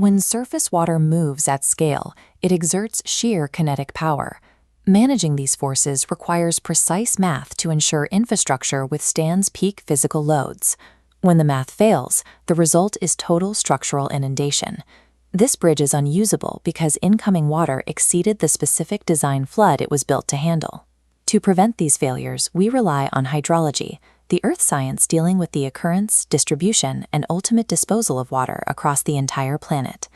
When surface water moves at scale, it exerts sheer kinetic power. Managing these forces requires precise math to ensure infrastructure withstands peak physical loads. When the math fails, the result is total structural inundation. This bridge is unusable because incoming water exceeded the specific design flood it was built to handle. To prevent these failures, we rely on hydrology, the earth science dealing with the occurrence, distribution, and ultimate disposal of water across the entire planet.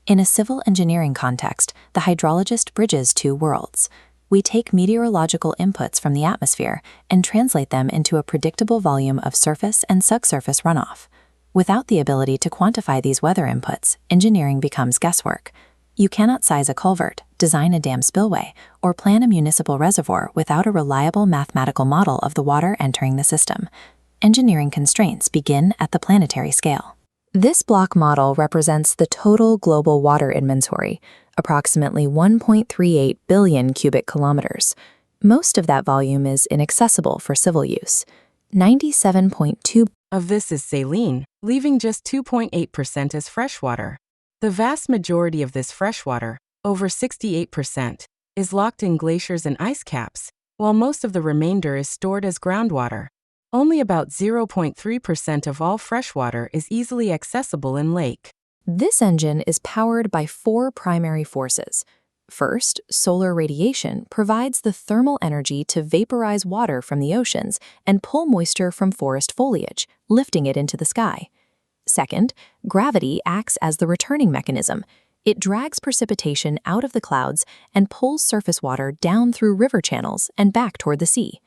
In a civil engineering context, the hydrologist bridges two worlds. We take meteorological inputs from the atmosphere and translate them into a predictable volume of surface and subsurface runoff. Without the ability to quantify these weather inputs, engineering becomes guesswork. You cannot size a culvert, design a dam spillway, or plan a municipal reservoir without a reliable mathematical model of the water entering the system. Engineering constraints begin at the planetary scale. This block model represents the total global water inventory, approximately 1.38 billion cubic kilometers. Most of that volume is inaccessible for civil use. 97.2% of this is saline, leaving just 2.8% as freshwater. The vast majority of this freshwater, over 68%, is locked in glaciers and ice caps, while most of the remainder is stored as groundwater. Only about 0.3% of all freshwater is easily accessible in lake. This engine is powered by four primary forces. First, solar radiation provides the thermal energy to vaporize water from the oceans and pull moisture from forest foliage, lifting it into the sky. Second, gravity acts as the returning mechanism. It drags precipitation out of the clouds and pulls surface water down through river channels and back toward the sea.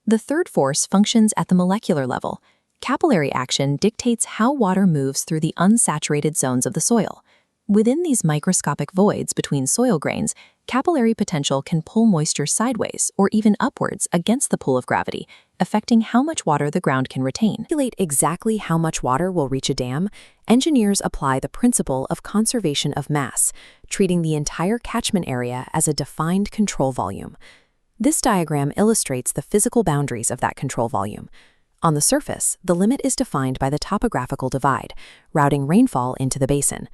The third force functions at the molecular level. Capillary action dictates how water moves through the unsaturated zones of the soil. Within these microscopic voids between soil grains, capillary potential can pull moisture sideways or even upwards against the pull of gravity, affecting how much water the ground can retain. To calculate exactly how much water will reach a dam, engineers apply the principle of conservation of mass, treating the entire catchment area as a defined control volume. This diagram illustrates the physical boundaries of that control volume. On the surface, the limit is defined by the topographical divide, routing rainfall into the basin.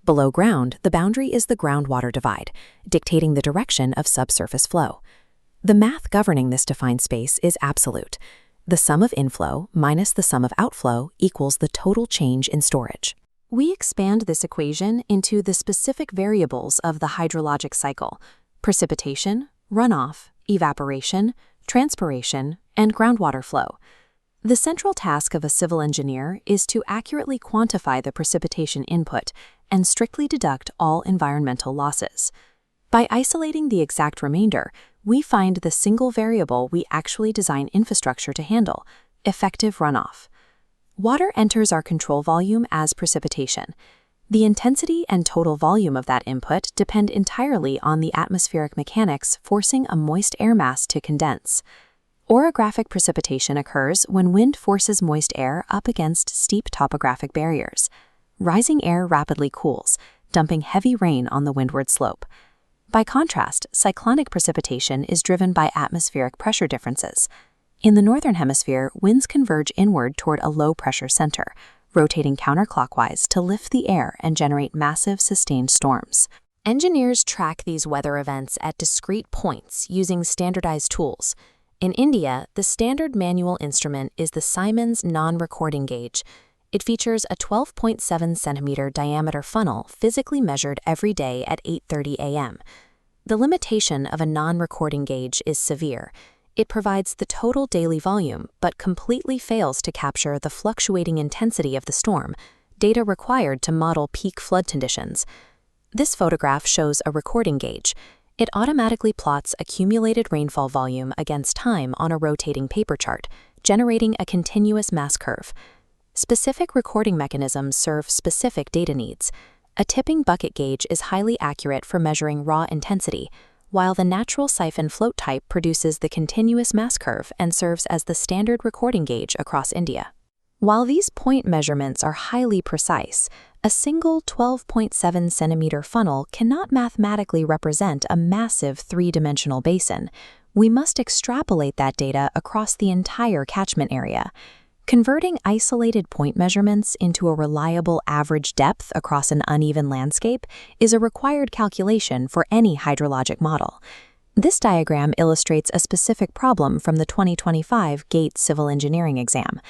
Below ground, the boundary is the groundwater divide, dictating the direction of subsurface flow. The math governing this defined space is absolute. The sum of inflow minus the sum of outflow equals the total change in storage. We expand this equation into the specific variables of the hydrologic cycle: precipitation, runoff, evaporation, transpiration, and groundwater flow. The central task of a civil engineer is to accurately quantify the precipitation input and strictly deduct all environmental losses. By isolating the exact remainder, we find the single variable we actually design infrastructure to handle: effective runoff. Water enters our control volume as precipitation. The intensity and total volume of that input depend entirely on the atmospheric mechanics forcing a moist air mass to condense. Orographic precipitation occurs when wind forces moist air up against steep topographic barriers. Rising air rapidly cools, dumping heavy rain on the windward slope. By contrast, cyclonic precipitation is driven by atmospheric pressure differences. In the northern hemisphere, winds converge inward toward a low-pressure center, rotating counterclockwise to lift the air and generate massive, sustained storms. Engineers track these weather events at discrete points using standardized tools. In India, the standard manual instrument is the Siemens non-recording gauge. It features a 12.7 centimeter diameter funnel physically measured every day at 8:30 a.m. The limitation of a non-recording gauge is severe. It provides the total daily volume, but completely fails to capture the fluctuating intensity of the storm, data required to model peak flood conditions. This photograph shows a recording gauge. It automatically plots accumulated rainfall volume against time on a rotating paper chart, generating a continuous mass curve. Specific recording mechanisms serve specific data needs. A tipping bucket gauge is highly accurate for measuring raw intensity, while the natural siphon float type produces the continuous mass curve and serves as the standard recording gauge across India. While these point measurements are highly precise, a single 12.7 centimeter funnel cannot mathematically represent a massive three-dimensional basin. We must extrapolate that data across the entire catchment area. Converting isolated point measurements into a reliable average depth across an uneven landscape is a required calculation for any hydrologic model. This diagram illustrates a specific problem from the 2025 GATE Civil Engineering exam.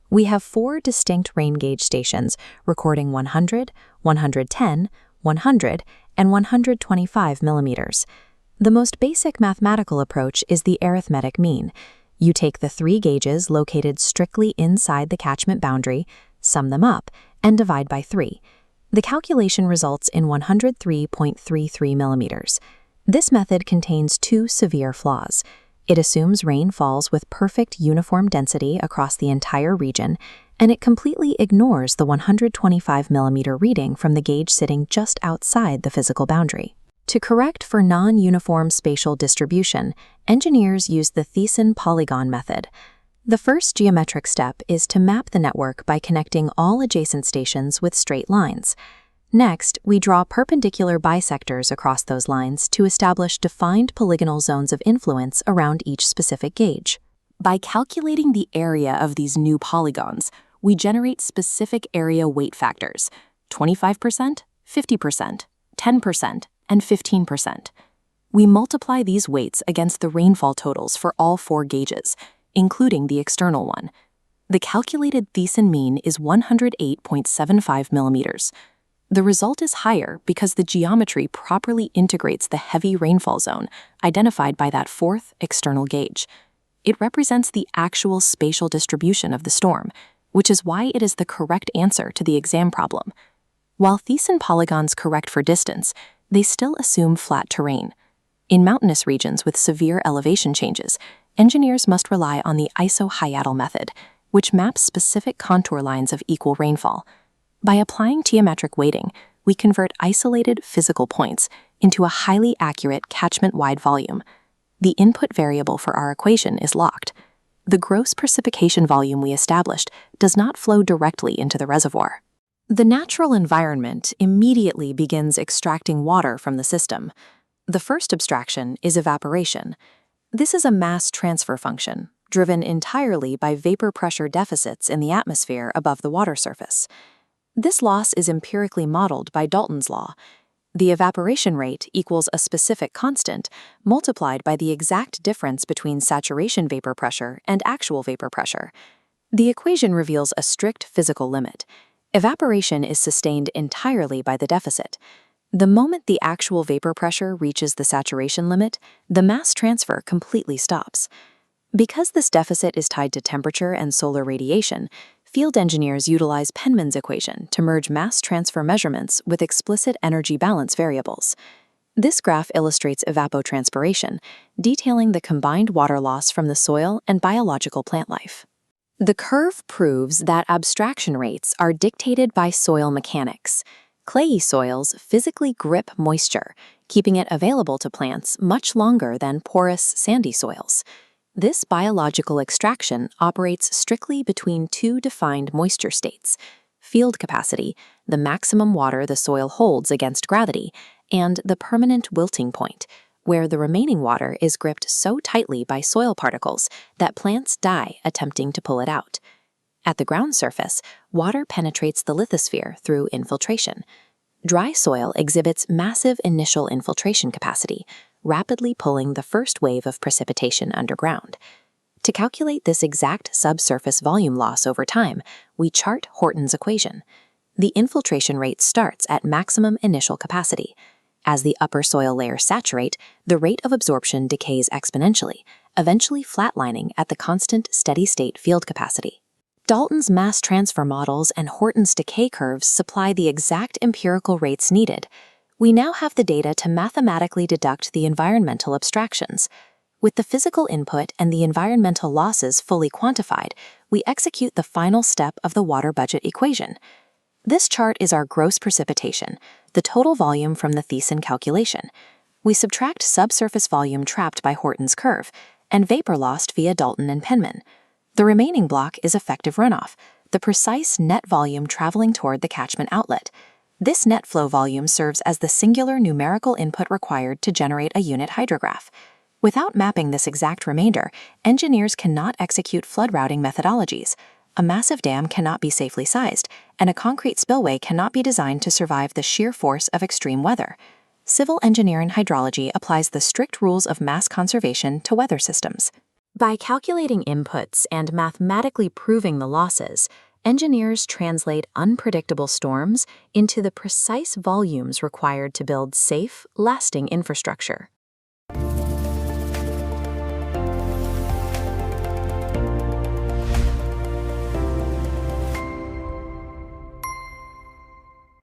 We have 4 distinct rain gauge stations recording 100, 110, 100, and 125 millimeters. The most basic mathematical approach is the arithmetic mean. You take the 3 gauges located strictly inside the catchment boundary, sum them up, and divide by 3. The calculation results in 103.33 millimeters. This method contains 2 severe flaws. It assumes rain falls with perfect uniform density across the entire region, and it completely ignores the 125 millimeter reading from the gauge sitting just outside the physical boundary. To correct for non-uniform spatial distribution, engineers use the Thiessen polygon method. The first geometric step is to map the network by connecting all adjacent stations with straight lines. Next, we draw perpendicular bisectors across those lines to establish defined polygonal zones of influence around each specific gauge. By calculating the area of these new polygons, we generate specific area weight factors: 25%, 50%, 10%, and 15%. We multiply these weights against the rainfall totals for all 4 gauges, including the external one. The calculated Thiessen mean is 108.75 millimeters. The result is higher because the geometry properly integrates the heavy rainfall zone identified by that 4th external gauge. It represents the actual spatial distribution of the storm, which is why it is the correct answer to the exam problem. While Thiessen polygons correct for distance, they still assume flat terrain. In mountainous regions with severe elevation changes, engineers must rely on the iso-Hayatl method, which maps specific contour lines of equal rainfall. By applying geometric weighting, we convert isolated physical points into a highly accurate catchment-wide volume. The input variable for our equation is locked. The gross precipitation volume we established does not flow directly into the reservoir. The natural environment immediately begins extracting water from the system. The first abstraction is evaporation. This is a mass transfer function, driven entirely by vapor pressure deficits in the atmosphere above the water surface. This loss is empirically modeled by Dalton's law. The evaporation rate equals a specific constant multiplied by the exact difference between saturation vapor pressure and actual vapor pressure. The equation reveals a strict physical limit. Evaporation is sustained entirely by the deficit. The moment the actual vapor pressure reaches the saturation limit, the mass transfer completely stops. Because this deficit is tied to temperature and solar radiation, field engineers utilize Penman's equation to merge mass transfer measurements with explicit energy balance variables. This graph illustrates evapotranspiration, detailing the combined water loss from the soil and biological plant life. The curve proves that abstraction rates are dictated by soil mechanics. Clayey soils physically grip moisture, keeping it available to plants much longer than porous, sandy soils. This biological extraction operates strictly between 2 defined moisture states: field capacity, the maximum water the soil holds against gravity, and the permanent wilting point, where the remaining water is gripped so tightly by soil particles that plants die attempting to pull it out. At the ground surface, water penetrates the lithosphere through infiltration. Dry soil exhibits massive initial infiltration capacity, rapidly pulling the first wave of precipitation underground. To calculate this exact subsurface volume loss over time, we chart Horton's equation. The infiltration rate starts at maximum initial capacity. As the upper soil layers saturate, the rate of absorption decays exponentially, eventually flatlining at the constant steady-state field capacity. Dalton's mass transfer models and Horton's decay curves supply the exact empirical rates needed. We now have the data to mathematically deduct the environmental abstractions. With the physical input and the environmental losses fully quantified, we execute the final step of the water budget equation. This chart is our gross precipitation, the total volume from the Thiessen calculation. We subtract subsurface volume trapped by Horton's curve and vapor lost via Dalton and Penman. The remaining block is effective runoff, the precise net volume traveling toward the catchment outlet. This net flow volume serves as the singular numerical input required to generate a unit hydrograph. Without mapping this exact remainder, engineers cannot execute flood routing methodologies. A massive dam cannot be safely sized, and a concrete spillway cannot be designed to survive the sheer force of extreme weather. Civil engineering hydrology applies the strict rules of mass conservation to weather systems. By calculating inputs and mathematically proving the losses, engineers translate unpredictable storms into the precise volumes required to build safe, lasting infrastructure.